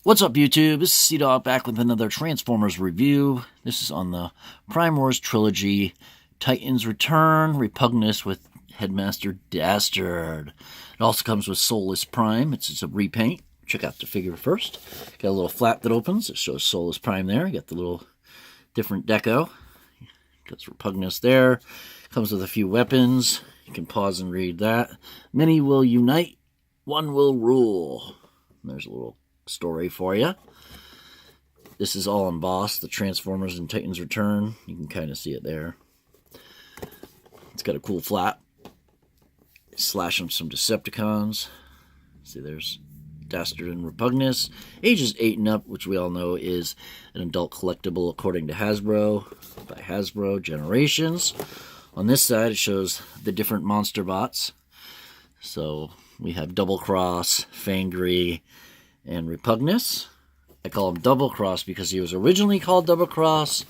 What's up, YouTube? This is Cdog back with another Transformers review. This is on the Prime Wars Trilogy, Titans Return, Repugnus with Headmaster Dastard. It also comes with Soulless Prime. It's a repaint. Check out the figure first. Got a little flap that opens. It shows Soulless Prime there. You got the little different deco. Got Repugnus there. Comes with a few weapons. You can pause and read that. Many will unite. One will rule. There's a little story for you. This is all embossed, the Transformers and Titans Return. You can kind of see it there. It's got a cool flap. Slashing some Decepticons. See, there's Dastard and Repugnus. Ages 8 and up, which we all know is an adult collectible according to Hasbro, by Hasbro Generations. On this side, it shows the different monster bots. So we have Double Cross, Fangry, and Repugnus. I call him Double Cross because he was originally called Double Cross,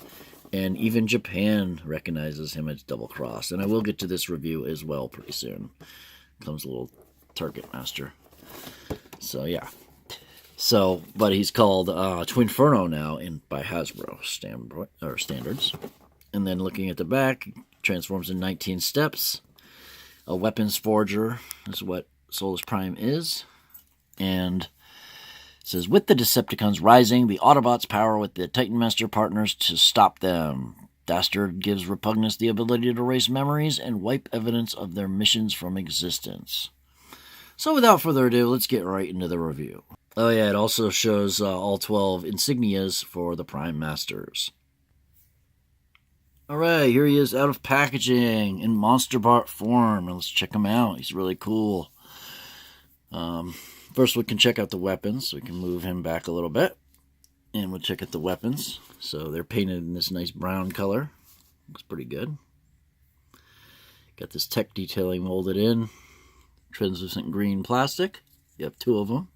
and even Japan recognizes him as Double Cross. And I will get to this review as well pretty soon. Comes a little Target Master. So yeah. So, but he's called Twinferno now by Hasbro standards. And then looking at the back, transforms in 19 steps. A weapons forger is what Soulless Prime is. And it says, with the Decepticons rising, the Autobots power with the Titan Master partners to stop them. Dastard gives Repugnus the ability to erase memories and wipe evidence of their missions from existence. So without further ado, let's get right into the review. Oh yeah, it also shows all 12 insignias for the Prime Masters. Alright, here he is out of packaging in Monster Bot form. Let's check him out. He's really cool. First, we can check out the weapons. So we can move him back a little bit. And we'll check out the weapons. So they're painted in this nice brown color. Looks pretty good. Got this tech detailing molded in. Translucent green plastic. You have 2 of them.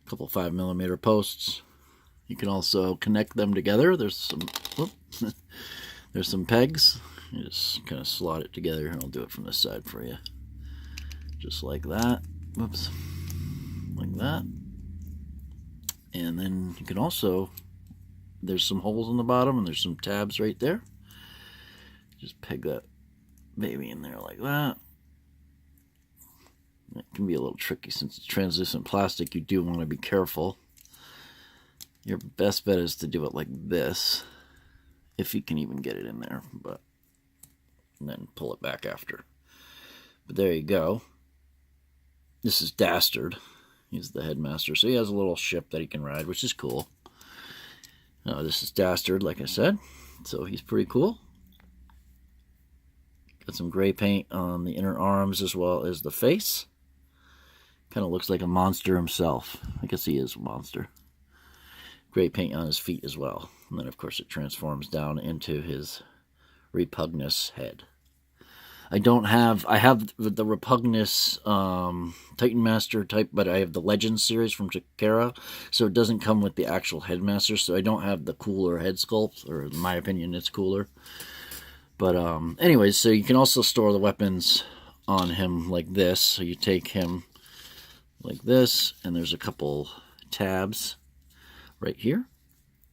A couple 5mm posts. You can also connect them together. There's some... there's some pegs. You just kind of slot it together. I'll do it from this side for you. Just like that. Whoops. Like that. And then you can also, there's some holes in the bottom and there's some tabs right there. Just peg that baby in there like that. It can be a little tricky since it's translucent plastic. You do want to be careful. Your best bet is to do it like this, if you can even get it in there, but and then pull it back after. But there you go. This is Dastard. He's the headmaster, so he has a little ship that he can ride, which is cool. This is Dastard, like I said, so he's pretty cool. Got some gray paint on the inner arms as well as the face. Kind of looks like a monster himself. I guess he is a monster. Gray paint on his feet as well. And then, of course, it transforms down into his Repugnus head. I have the Repugnus Titan Master type, but I have the Legends series from Takara, so it doesn't come with the actual Headmaster, so I don't have the cooler head sculpt, or in my opinion, it's cooler. But anyways, so you can also store the weapons on him like this. So you take him like this, and there's a couple tabs right here,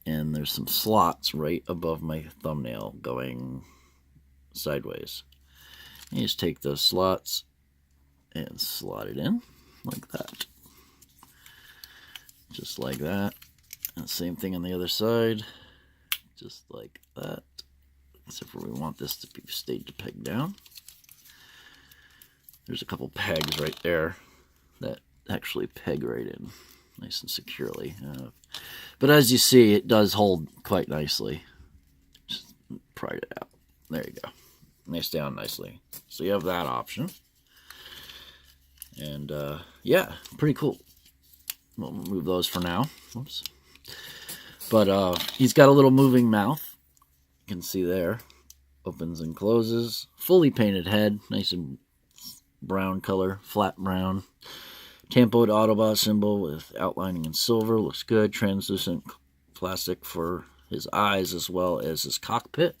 and there's some slots right above my thumbnail going sideways. You just take those slots and slot it in like that. Just like that. And same thing on the other side. Just like that. Except for we want this to be stayed to peg down. There's a couple pegs right there that actually peg right in nice and securely. But as you see, it does hold quite nicely. Just pry it out. There you go. Nice down nicely. So you have that option. And yeah, pretty cool. We'll remove those for now. Oops. But he's got a little moving mouth. You can see there. Opens and closes. Fully painted head. Nice and brown color. Flat brown. Tampoed Autobot symbol with outlining in silver. Looks good. Translucent plastic for his eyes as well as his cockpit.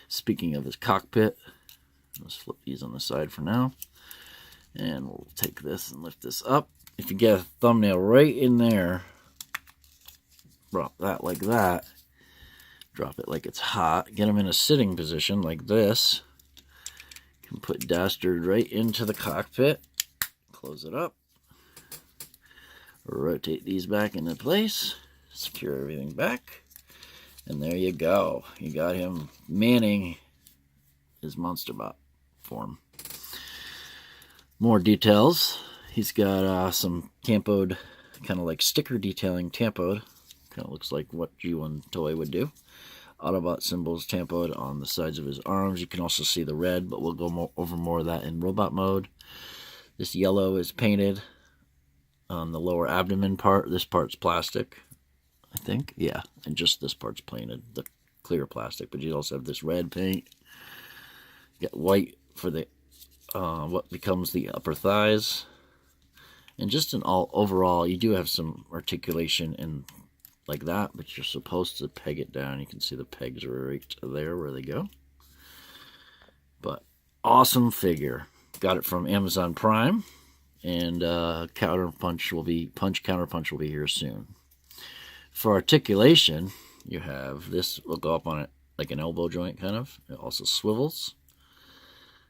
Speaking of his cockpit, let's flip these on the side for now. And we'll take this and lift this up. If you get a thumbnail right in there, drop that like that. Drop it like it's hot. Get him in a sitting position like this. You can put Dastard right into the cockpit. Close it up. Rotate these back into place. Secure everything back. And there you go. You got him manning his MonsterBot form. More details. He's got some tampoed, kind of like sticker detailing tampoed. Kind of looks like what G1 toy would do. Autobot symbols tampoed on the sides of his arms. You can also see the red, but we'll go over more of that in robot mode. This yellow is painted on the lower abdomen part. This part's plastic, I think. Yeah, and just this part's painted, the clear plastic. But you also have this red paint. You got white for the what becomes the upper thighs. And just in all overall, you do have some articulation in like that, but you're supposed to peg it down. You can see the pegs are right there where they go. But awesome figure. Got it from Amazon Prime, and Counterpunch will be here soon. For articulation, you have this will go up on it like an elbow joint kind of. It also swivels,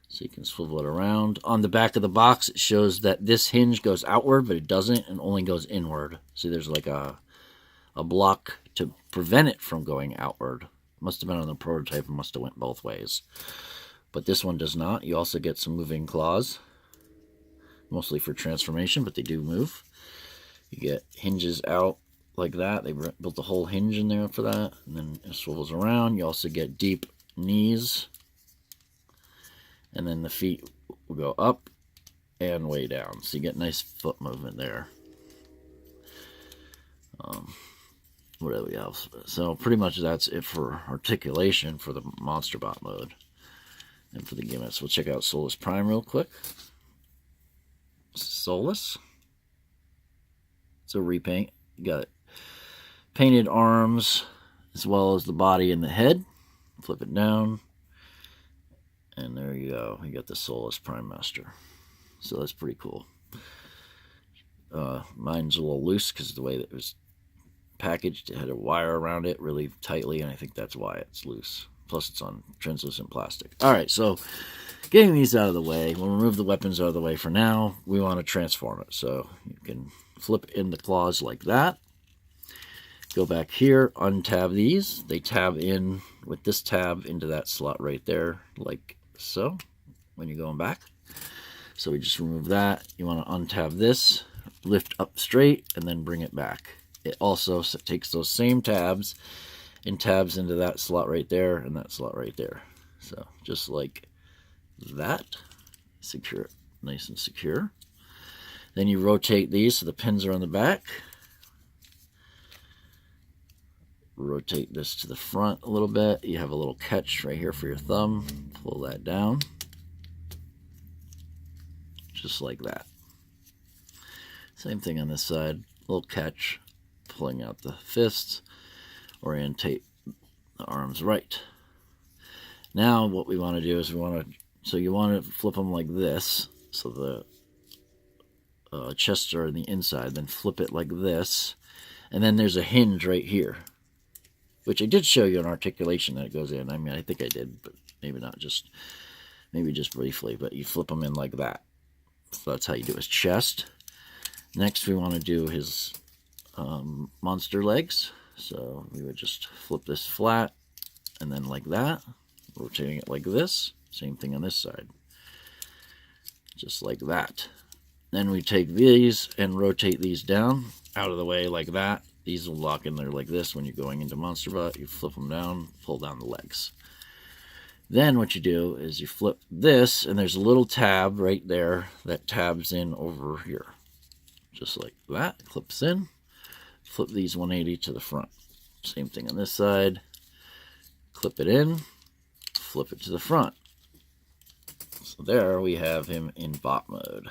so you can swivel it around. On the back of the box, it shows that this hinge goes outward, but it doesn't, and only goes inward. See, there's like a block to prevent it from going outward. Must have been on the prototype and must have went both ways. But this one does not. You also get some moving claws, mostly for transformation, but they do move. You get hinges out like that. They built a whole hinge in there for that, and then it swivels around. You also get deep knees, and then the feet will go up and way down. So you get nice foot movement there. What else? So pretty much that's it for articulation for the MonsterBot mode. And for the gimmicks, we'll check out Solus Prime real quick. Solus. It's a repaint. You got painted arms as well as the body and the head. Flip it down. And there you go. You got the Solus Prime Master. So that's pretty cool. Mine's a little loose because of the way that it was packaged. It had a wire around it really tightly, and I think that's why it's loose. Plus it's on translucent plastic. Alright, so getting these out of the way, we'll remove the weapons out of the way for now. We want to transform it. So you can flip in the claws like that. Go back here, untab these. They tab in with this tab into that slot right there, like so, when you're going back. So we just remove that. You want to untab this, lift up straight, and then bring it back. It also takes those same tabs and tabs into that slot right there and that slot right there. So just like that. Secure it nice and secure. Then you rotate these so the pins are on the back. Rotate this to the front a little bit. You have a little catch right here for your thumb. Pull that down. Just like that. Same thing on this side. Little catch. Pulling out the fists. Orientate the arms right. Now what we want to do is you want to flip them like this. So the chests are on the inside. Then flip it like this. And then there's a hinge right here. Which I did show you an articulation that it goes in. I mean, I think I did, but maybe not just, maybe just briefly. But you flip them in like that. So that's how you do his chest. Next, we want to do his monster legs. So we would just flip this flat and then like that. Rotating it like this. Same thing on this side. Just like that. Then we take these and rotate these down out of the way like that. These will lock in there like this when you're going into MonsterBot. You flip them down, pull down the legs. Then what you do is you flip this, and there's a little tab right there that tabs in over here. Just like that. Clips in. Flip these 180 to the front. Same thing on this side. Clip it in. Flip it to the front. So there we have him in bot mode.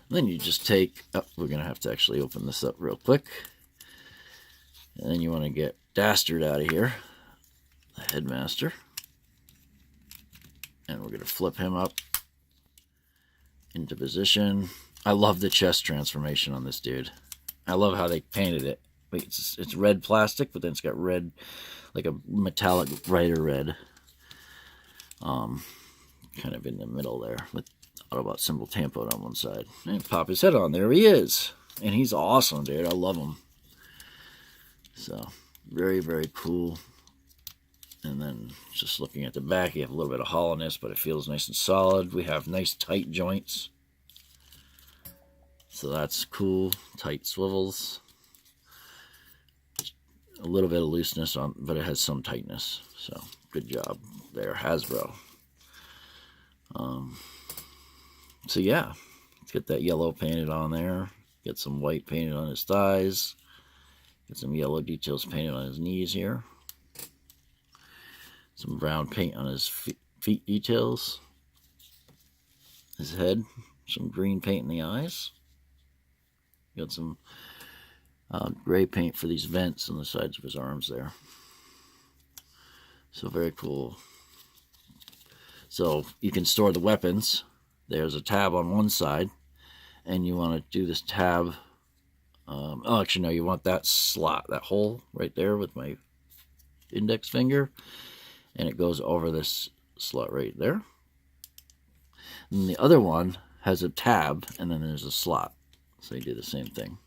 Then you just take, we're going to have to actually open this up real quick. And then you want to get Dastard out of here, the headmaster. And we're going to flip him up into position. I love the chest transformation on this dude. I love how they painted it. Wait, it's red plastic, but then it's got red, like a metallic brighter red. Kind of in the middle there with Autobot symbol tampoed on one side. And pop his head on. There he is. And he's awesome, dude. I love him. So, very, very cool. And then just looking at the back, you have a little bit of hollowness, but it feels nice and solid. We have nice tight joints. So that's cool. Tight swivels. A little bit of looseness on, but it has some tightness. So, good job there, Hasbro. So yeah, let's get that yellow painted on there. Get some white painted on his thighs. Get some yellow details painted on his knees here. Some brown paint on his feet details. His head. Some green paint in the eyes. Got some gray paint for these vents on the sides of his arms there. So very cool. So you can store the weapons. There's a tab on one side, and you want to do this tab. Oh, actually, no, you want that slot, that hole right there with my index finger, and it goes over this slot right there. And the other one has a tab, and then there's a slot. So you do the same thing,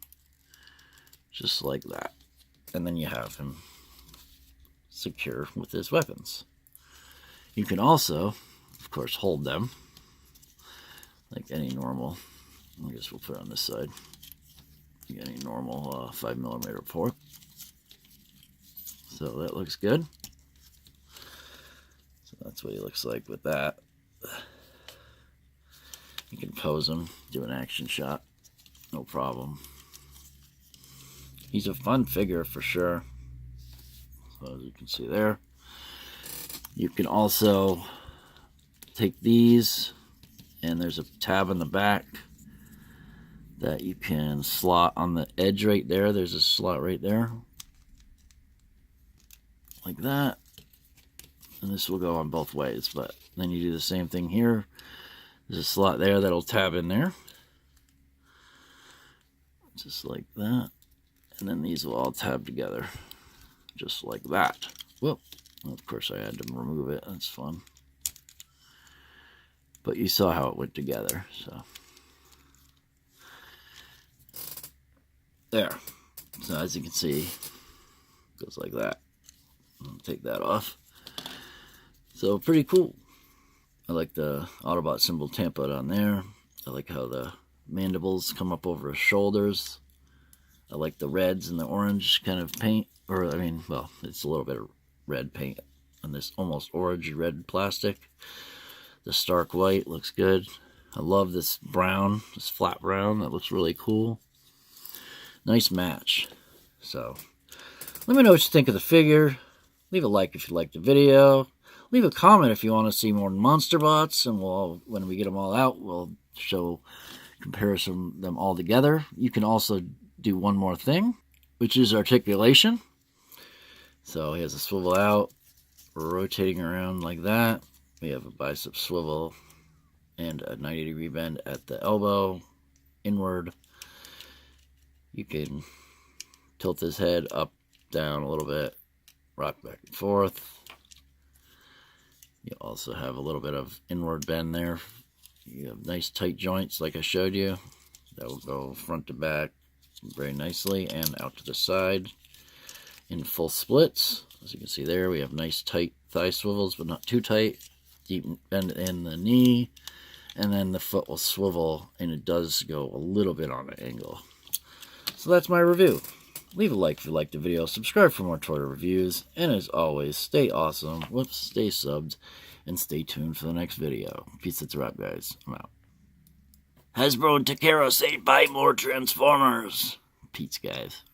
just like that. And then you have him secure with his weapons. You can also, of course, hold them like any normal. I guess we'll put it on this side. Any normal 5mm port. So that looks good. So that's what he looks like with that. You can pose him, do an action shot, no problem. He's a fun figure for sure. So as you can see there. You can also take these, and there's a tab in the back that you can slot on the edge right there. There's a slot right there. Like that. And this will go on both ways, but then you do the same thing here. There's a slot there that'll tab in there. Just like that. And then these will all tab together. Just like that. Whoop. Well, of course I had to remove it. That's fun. But you saw how it went together, so. There. So as you can see, it goes like that. I'll take that off. So pretty cool. I like the Autobot symbol tampoed on there. I like how the mandibles come up over his shoulders. I like the reds and the orange kind of paint. Or, I mean, well, it's a little bit of red paint on this almost orange red plastic. The stark white looks good. I love this brown, this flat brown. That looks really cool. Nice match. So, let me know what you think of the figure. Leave a like if you liked the video. Leave a comment if you want to see more Monster Bots. And when we get them all out, we'll show comparison them all together. You can also do one more thing, which is articulation. So he has a swivel out, rotating around like that. We have a bicep swivel and a 90-degree bend at the elbow, inward. You can tilt his head up, down a little bit, rock back and forth. You also have a little bit of inward bend there. You have nice tight joints like I showed you. That will go front to back very nicely and out to the side in full splits. As you can see there, we have nice tight thigh swivels, but not too tight. Deep bend in the knee, and then the foot will swivel, and it does go a little bit on an angle. So that's my review. Leave a like if you liked the video, subscribe for more toy reviews, and as always, stay awesome, stay subbed, and stay tuned for the next video. Peace, it's a wrap, guys. I'm out. Hasbro and Takara say buy more Transformers. Peace, guys.